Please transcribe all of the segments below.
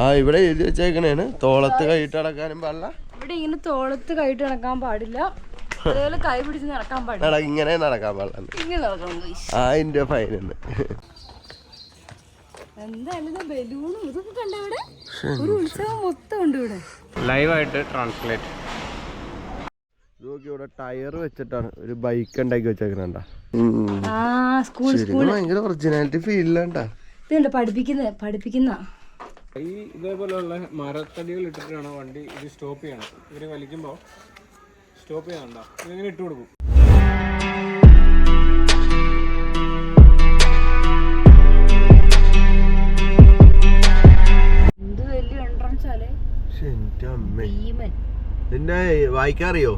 ആ ഇവിടെ എഴുതി വെച്ചേക്കണേണ് തോളത്ത് കൈയിട്ട് നടക്കാനും പാടില്ല. ഇവിടെ ഇങ്ങനെ തോളത്ത് കൈയിട്ട് നടക്കാൻ പാടില്ല, അതേപോലെ കൈ പിടിച്ച് നടക്കാൻ പാടില്ല, ഇങ്ങനെ നടക്കാൻ പാടില്ല, ഇങ്ങനെ നടക്കണം. 1000 രൂപ ഫൈൻ. എന്തായാലും ബലൂണും ഇതൊക്കെ കണ്ട ഇവിടെ ഒരു ഉത്സവം മൊത്തം ഉണ്ട് ഇവിടെ. ലൈവായിട്ട് ട്രാൻസ്ലേറ്റ്. ഇവിടെ ടയർ വെച്ചിട്ടാണ് ഒരു ബൈക്ക് ഉണ്ടാക്കി വെച്ചേക്കണ. ഭയങ്കര ഒറിജിനാലിറ്റി ഫീലാണ്ടാ പഠിപ്പിക്കുന്ന ഈ ഇതേപോലെയുള്ള മരത്തടികൾ ഇട്ടിട്ടാണ് വണ്ടി ഇത് സ്റ്റോപ്പ് ചെയ്യണം. ഇവര് വലിക്കുമ്പോൾ സ്റ്റോപ്പ് ചെയ്യാനുണ്ടോ ഇതിങ്ങനെ ഇട്ട് കൊടുക്കും. എന്ത് വലിയ എൻട്രൻസ് അല്ലേ. നിന്നെ വായിക്കാറിയോ?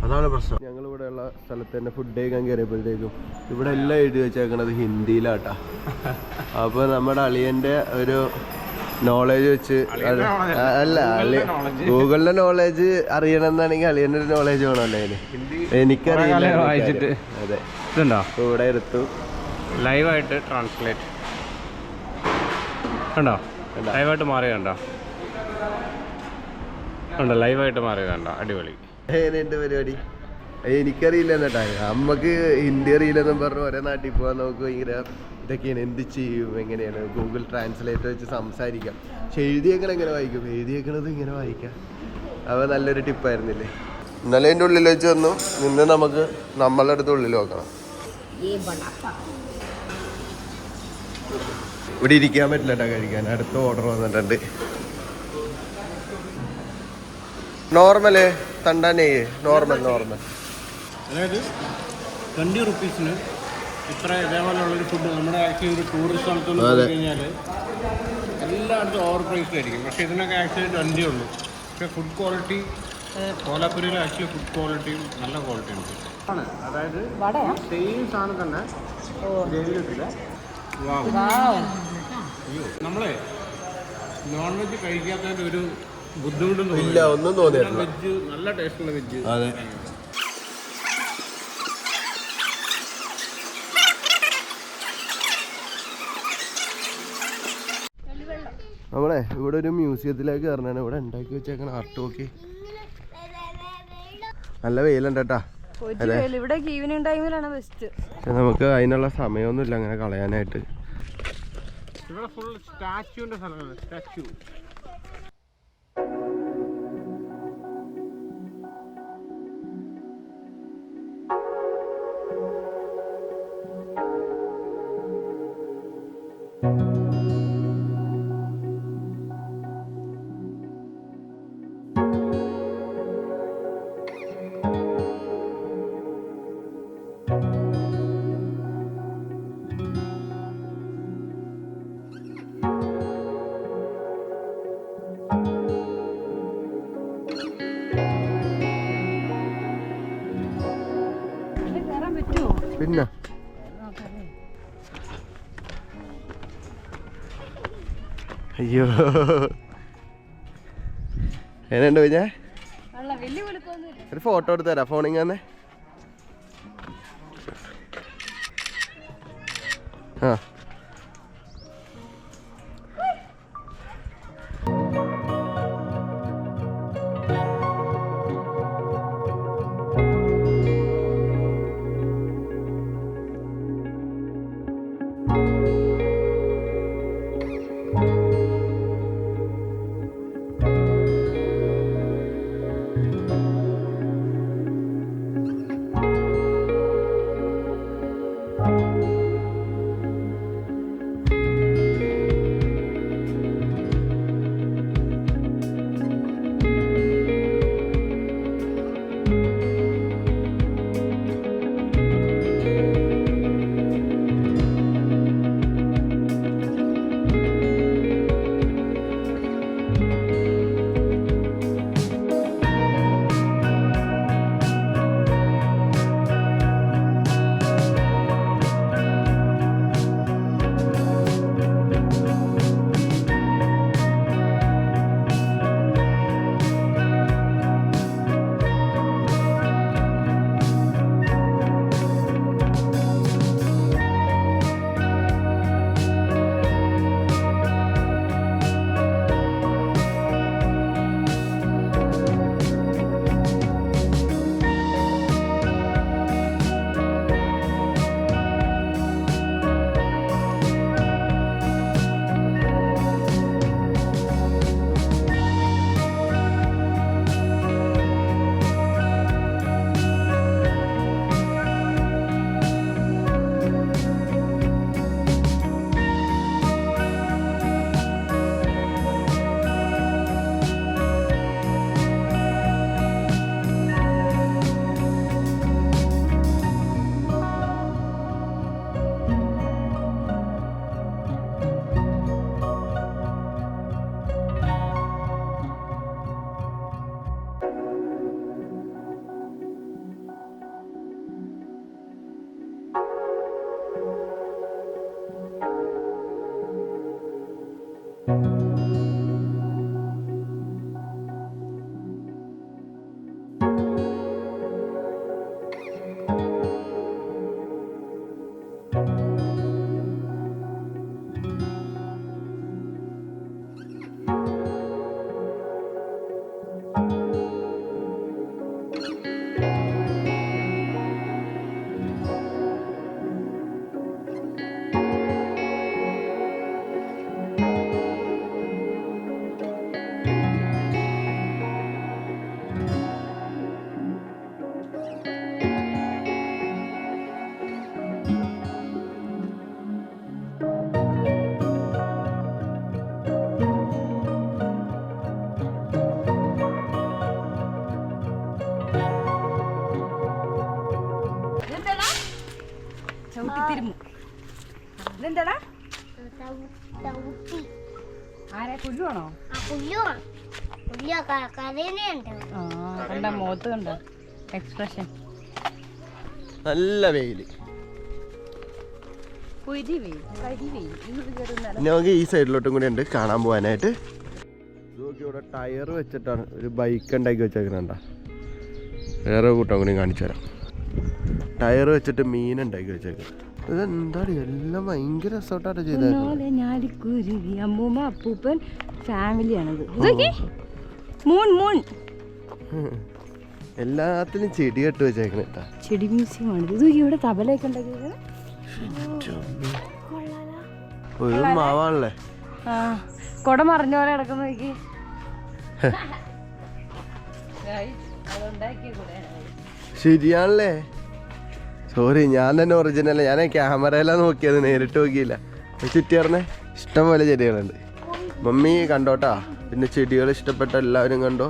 അതാണ് പ്രശ്നം. ഞങ്ങൾ ഇവിടെയുള്ള സ്ഥലത്ത് തന്നെ ഫുഡ് കഴിക്കാൻ കയറിയപ്പോഴത്തേക്കും ഇവിടെ എല്ലാം എഴുതി വെച്ചേക്കണത് ഹിന്ദിയിലാട്ടാ. അപ്പൊ നമ്മുടെ അളിയന്റെ ഒരു നോളേജ് വെച്ച് അല്ല ഗൂഗിളിന്റെ നോളേജ് അറിയണമെന്നാണെങ്കിൽ അളിയന്റെ ഒരു നോളേജ് വേണമല്ലോ അതിന്. എനിക്കറിയില്ല. അതെ ഇവിടെ എടുത്തു ലൈവായിട്ട് ട്രാൻസ്ലേറ്റ് കണ്ടോ, ലൈവായിട്ട് മാറി കണ്ടോ, ഉണ്ടോ ലൈവായിട്ട് മാറി കണ്ടോ, അടിപൊളി. എന്റെ പരിപാടി എനിക്കറിയില്ല എന്നിട്ടാ. അമ്മക്ക് ഹിന്ദി അറിയില്ലെന്നും പറഞ്ഞു ഒരേ നാട്ടിൽ പോകാൻ നമുക്ക് ഭയങ്കര ഇതൊക്കെയാണ്. എന്ത് ചെയ്യും, എങ്ങനെയാണ് ഗൂഗിൾ ട്രാൻസ്ലേറ്റർ വെച്ച് സംസാരിക്കാം. പക്ഷെ എഴുതിയേക്കണ എങ്ങനെ വായിക്കും, എഴുതിയേക്കണത് ഇങ്ങനെ വായിക്കാം. അവ നല്ലൊരു ടിപ്പായിരുന്നില്ലേ. ഇന്നലെ എൻ്റെ ഉള്ളിൽ വെച്ച് വന്നു നിന്ന് നമുക്ക് നമ്മളുടെ അടുത്ത് ഉള്ളിൽ നോക്കണം. ഇവിടെ ഇരിക്കാൻ പറ്റില്ല കേട്ടോ കഴിക്കാൻ. അടുത്ത ഓർഡർ വന്നിട്ടുണ്ട്. നോർമല് തണ്ടാനേ നോർമൽ. അതായത് 20 റുപ്പീസിന് ഇത്ര ഇതേപോലെയുള്ളൊരു ഫുഡ് നമ്മുടെ ആക്ച്വലി ഒരു ടൂറിസ്റ്റ് സ്ഥലത്തൊന്നും പോയി കഴിഞ്ഞാൽ എല്ലായിടത്തും ഓവർ പ്രൈസ്ഡ് ആയിരിക്കും. പക്ഷേ ഇതിനൊക്കെ ആക്ച്വലി 20 ഉള്ളൂ. പക്ഷേ ഫുഡ് ക്വാളിറ്റി കോലാപ്പുരിയിൽ ആക്ച്വലി ഫുഡ് ക്വാളിറ്റിയും നല്ല ക്വാളിറ്റി ഉണ്ട്. അതായത് സെയിം സാധനം തന്നെ കിട്ടില്ല. നമ്മളെ നോൺ വെജ് കഴിക്കാത്തതിൻ്റെ ഒരു ബുദ്ധിമുട്ടൊന്നും ഇല്ല, ഒന്നും തോന്നിയില്ല. വെജ് നല്ല ടേസ്റ്റുള്ള വെജ്. അതെ. നമ്മളെ ഇവിടെ ഒരു മ്യൂസിയത്തിലേക്ക് കയറണാണ്. ഇവിടെ ഉണ്ടാക്കി വെച്ചേക്കണ ആർട്ട് നോക്കി. നല്ല വെയിലുണ്ട് കേട്ടാ. പക്ഷെ നമുക്ക് അതിനുള്ള സമയമൊന്നുമില്ല അങ്ങനെ കളയാനായിട്ട്. ഇവിടെ ഫുൾ സ്റ്റാച്യൂന്റെ സ്ഥലമാണ്. സ്റ്റാച്യൂ പിന്നെ അയ്യോ എന്നുണ്ട് പിന്നെ ഒരു ഫോട്ടോ എടുത്ത് തരാം ഫോണിങ് തന്നെ. ആ പുല്ലുവാണോ? കണ്ട മുഖത്ത് കണ്ട എക്സ്പ്രഷൻ. നല്ല വെയില്. നമുക്ക് ഈ സൈഡിലോട്ടും കൂടി ഉണ്ട് കാണാൻ പോകാനായിട്ട്. ഇവിടെ ടയർ വെച്ചിട്ടാണ് ഒരു ബൈക്ക് ഉണ്ടാക്കി വെച്ചേക്കണണ്ട. വേറെ കൂട്ടം കൂടി കാണിച്ചു തരാം. ടയർ വെച്ചിട്ട് മീൻ ഉണ്ടാക്കി വെച്ചേക്കണം. ഇതെന്താണ് എല്ലാം ഭയങ്കര രസമായിട്ടാണ് ചെയ്തത്. അമ്മൂമ്മ അപ്പൂപ്പൻ ഫാമിലിയാണിത്. എല്ലാത്തിനും ചെടി കെട്ട് വെച്ചേക്കണ. ചെടി മ്യൂസിയം ആണ് ഇത്. ഇവിടെ തബലയൊക്കെ ഉണ്ടാക്കിയത് ഒരു മാവാണല്ലേ. കൊട മറിഞ്ഞ പോലെ കിടക്കുന്ന നോക്കി. ശരിയാണല്ലേ. സോറി, ഞാൻ തന്നെ ഒറിജിനൽ. ഞാൻ ക്യാമറയിലാണ് നോക്കിയത്, നേരിട്ട് നോക്കിയില്ല. ചുറ്റി പറഞ്ഞേ ഇഷ്ടം പോലെ ചെടികളുണ്ട്. മമ്മി കണ്ടോട്ടാ. പിന്നെ ചെടികൾ ഇഷ്ടപ്പെട്ട എല്ലാവരും കണ്ടോ.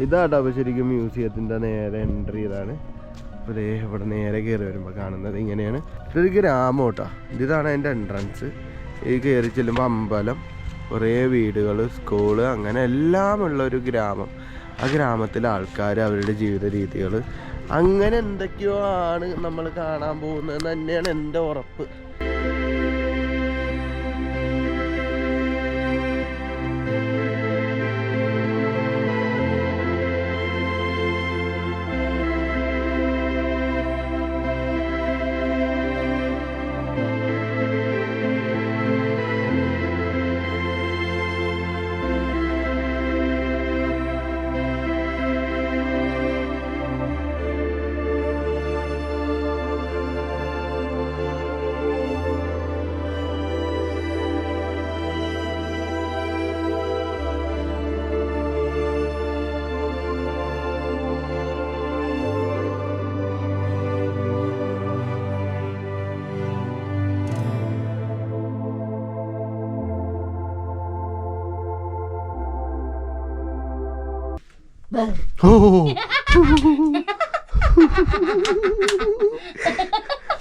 ഇതാട്ടോ അപ്പോൾ ശരിക്കും മ്യൂസിയത്തിൻ്റെ നേരെ എൻട്രി ഇതാണ്. അപ്പോൾ ദേ ഇവിടെ നേരെ കയറി വരുമ്പോൾ കാണുന്നത് ഇങ്ങനെയാണ്. ഇതൊരു ഗ്രാമം കേട്ടോ. ഇതാണ് അതിൻ്റെ എൻട്രൻസ്. ഈ കയറി ചെല്ലുമ്പോൾ അമ്പലം, കുറേ വീടുകൾ, സ്കൂള്, അങ്ങനെ എല്ലാം ഉള്ളൊരു ഗ്രാമം. ആ ഗ്രാമത്തിലെ ആൾക്കാർ, അവരുടെ ജീവിത രീതികൾ, അങ്ങനെ എന്തൊക്കെയോ ആണ് നമ്മൾ കാണാൻ പോകുന്നത് തന്നെയാണ് എൻ്റെ ഉറപ്പ്.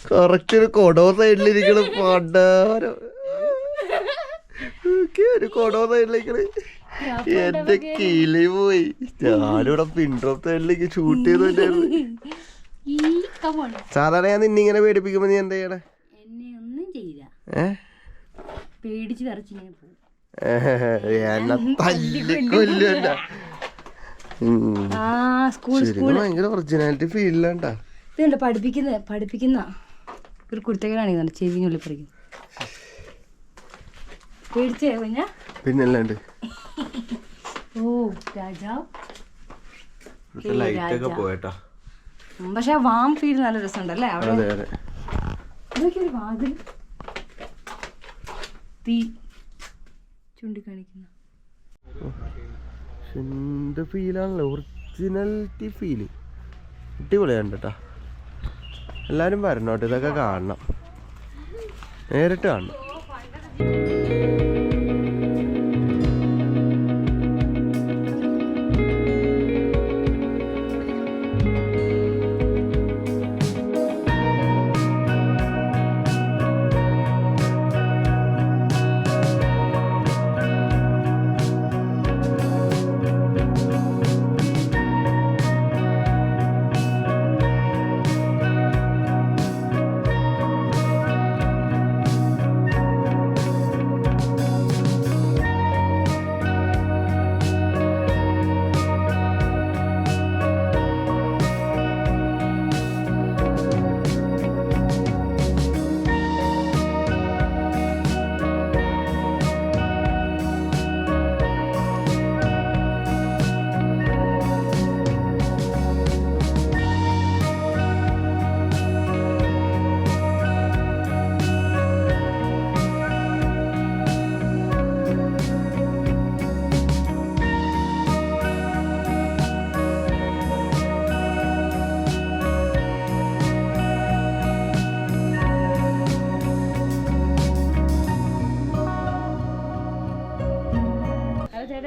കറക്റ്റ് ഒരു കൊടോ സൈഡിലിരിക്കണ പണ്ടാരം. ഒരു കൊടോ സൈഡിലേക്കണ്. എന്റെ കിളി പോയി. ഞാനിവിടെ പിൻഡ്രോപ്പ് സൈഡിലേക്ക് ഷൂട്ട് ചെയ്തിട്ടായിരുന്നു. സാധാരണ ഞാൻ നിന്നിങ്ങനെ പേടിപ്പിക്കുമ്പോ നീ എന്താ ചെയ്യണേ? തല്ലിക്കൊല്ല. ഭയങ്കര ഒറിജിനാലിറ്റി ഫീലിലാണ്ടാ. ഇതുണ്ട് പഠിപ്പിക്കുന്ന ഒരു കുരുത്തകനാണ്. ചെവിനുള്ളിൽ പഠിക്കുന്നത്. പേടിച്ചേ കുഞ്ഞ? പിന്നല്ലാണ്ട്. ഓ രാജാവ്. ലൈറ്റൊക്കെ പോയിട്ടാ. പക്ഷെ ആ വാം ഫീൽ നല്ല രസമുണ്ടല്ലേ അവിടെ. ഇതൊക്കെ ഒരു വാതിൽ തീ ചൂണ്ടിക്കാണിക്കുന്ന എന്ത് ഫീലാണല്ലോ, ഒറിജിനാലിറ്റി ഫീല്. അടിപൊളിയാണ് കേട്ടോ. എല്ലാവരും വരണോട്ടെ, ഇതൊക്കെ കാണണം, നേരിട്ട് കാണണം.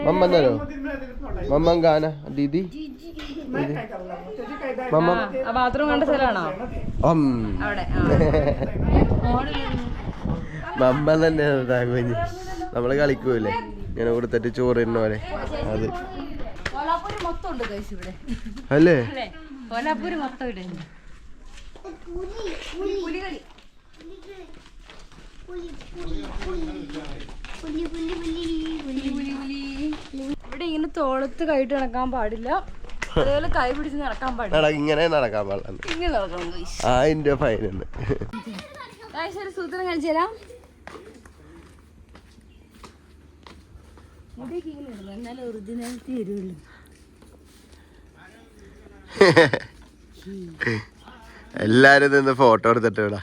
मम्मन दरो मम्मन गाना दीदी मम्मा ബാത്റൂം കണ്ട സ്ഥലമാണോ അവിടെ? മമ്മ തന്നെ കുഞ്ഞ് നമ്മള് കളിക്കൂലേ ഇങ്ങനെ കൊടുത്തിട്ട് ചോറ് തിന്ന പോലെ അത് കോലാപ്പൂര് മൊത്തം ഉണ്ട് ഗൈസ് ഇവിടെ അല്ലേ? കോലാപ്പൂര് മൊത്തം ഇവിടെ ഉണ്ട്. പുലികളി ഇവിടെ ഇങ്ങനെ തോളത്ത് കൈയിട്ട് നടക്കാൻ പാടില്ല, അതേപോലെ കൈ പിടിച്ച് നടക്കാൻ പാടില്ല, ഇങ്ങനെ നടക്കാൻ പാടില്ല. ഇങ്ങനെ നടക്കണം. 1000 രൂപ ഫൈൻ ഉണ്ട്. ഒരു സൂത്രം കാണിച്ചു തരാം. മുടിയൊക്കെ ഇങ്ങനെ ഇടണം, എന്നാലും ഒറിജിനാലിറ്റി വരുള്ളൂ. എല്ലാരും നിന്ന് ഫോട്ടോ എടുത്തിട്ട് ഇവിടെ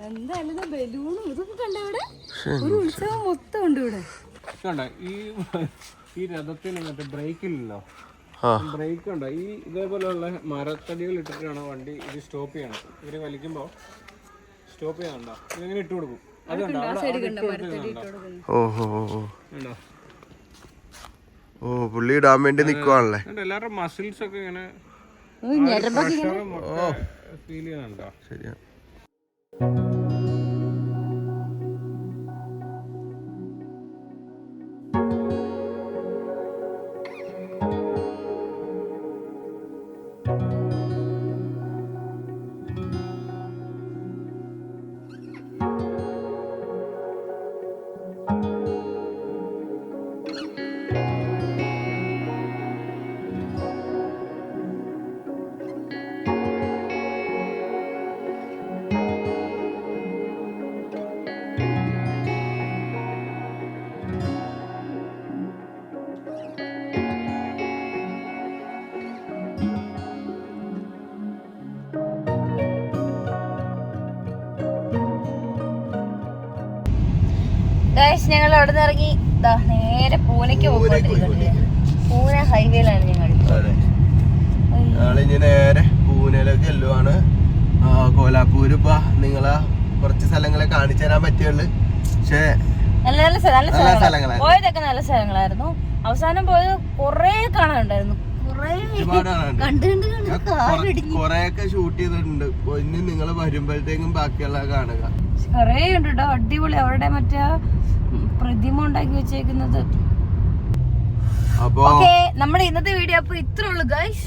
എന്തായാലും ബലൂണും ഇതൊക്കെ കണ്ട ഇവിടെ ഒരു ഉത്സവം മൊത്തം ഉണ്ട് ഇവിടെ. ഈ രഥത്തിന് മറ്റേ ബ്രേക്കില്ലല്ലോ, ബ്രേക്ക് ഉണ്ടോ? ഈ ഇതേപോലെയുള്ള മരത്തടികൾ ഇട്ടിട്ടാണ് വണ്ടി ഇത് സ്റ്റോപ്പ് ചെയ്യണം. ഇവര് വലിക്കുമ്പോ സ്റ്റോപ്പ് ചെയ്യാനുണ്ടോ ഇതിങ്ങനെ ഇട്ട് കൊടുക്കും. അതുണ്ടോ? ഓ പുള്ളി ഇടാൻ വേണ്ടി നിക്കുവാണല്ലേ. എല്ലാവരുടെ മസിൽസ് ഒക്കെ ഇങ്ങനെ ഫീൽ ചെയ്യുന്നുണ്ടോ? ശരിയാ. ഞങ്ങൾ അവിടെ നിന്ന് ഇറങ്ങി നേരെ പൂനെക്ക് പോയിക്കൊണ്ടിരിക്കുന്നത്. പൂനെ ഹൈവേയിലാണ് ഞങ്ങൾ. ഞങ്ങളിനി നേരെ പൂനെയിലേക്ക് എല്ലുവാണ്. കോലാപ്പൂര് ഇപ്പൊ നിങ്ങളെ കുറച്ച് സ്ഥലങ്ങളെ കാണിച്ചു തരാൻ പറ്റുള്ളു. പക്ഷേ നല്ല സ്ഥലങ്ങളായിരുന്നു, പോയതൊക്കെ നല്ല സ്ഥലങ്ങളായിരുന്നു. അവസാനം പോയത് കൊറേ കാണാനുണ്ടായിരുന്നു, കൊറേയൊക്കെ ഷൂട്ട് ചെയ്തിട്ടുണ്ട്. ഇനി നിങ്ങൾ വരുമ്പോഴത്തേക്കും ബാക്കിയുള്ള കാണുക. കൊറേ ഉണ്ട് കേട്ടോ, അടിപൊളി. അവരുടെ മറ്റേ പ്രതിമ ഉണ്ടാക്കി വെച്ചേക്കുന്നത്. ഓക്കെ, നമ്മുടെ ഇന്നത്തെ വീഡിയോ അപ്പൊ ഇത്രേ ഉള്ളു ഗൈസ്.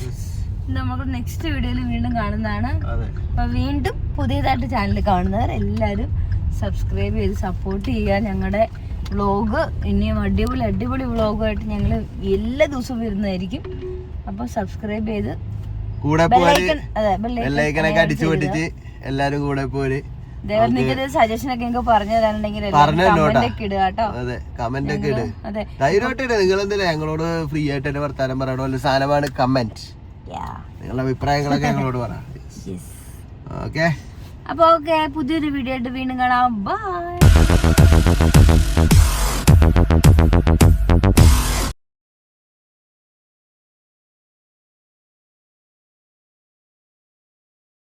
നമുക്ക് നെക്സ്റ്റ് വീഡിയോയിൽ വീണ്ടും കാണുന്നതാണ്. അപ്പൊ വീണ്ടും പുതിയതായിട്ട് ചാനൽ കാണുന്നവർ എല്ലാവരും സബ്സ്ക്രൈബ് ചെയ്ത് സപ്പോർട്ട് ചെയ്യുക. ഞങ്ങളുടെ വ്ളോഗ് ഇനിയും അടിപൊളി അടിപൊളി വ്ളോഗുമായിട്ട് ഞങ്ങൾ എല്ലാ ദിവസവും വരുന്നതായിരിക്കും. അപ്പൊ സബ്സ്ക്രൈബ് ചെയ്ത് ബെല്ലൈക്കനൊക്കെ അടിച്ചു പൊട്ടിച്ച് എല്ലാരും കൂടെ പോര്. നിങ്ങൾക്ക് സജഷൻ ഒക്കെ നിങ്ങൾക്ക് പറഞ്ഞു തരാനുണ്ടെങ്കിൽ കമന്റ് ഒക്കെ ഇടുക കേട്ടോ. അതെ, കമന്റ് ഒക്കെ ഇട്. ധൈര്യമായിട്ട് ഇട്. നിങ്ങൾ എന്തിനാ ഞങ്ങളോട് ഫ്രീ ആയിട്ട് തന്നെ വർത്താനം പറയണോ? വല്ല സാധനമാണ് കമന്റ്. നിങ്ങളുടെ അഭിപ്രായങ്ങളൊക്കെ ഞങ്ങളോട് പറ. ഓക്കെ, അപ്പൊ ഓക്കെ, പുതിയൊരു വീഡിയോ ആയിട്ട് വീണ്ടും കാണാം. ബൈ.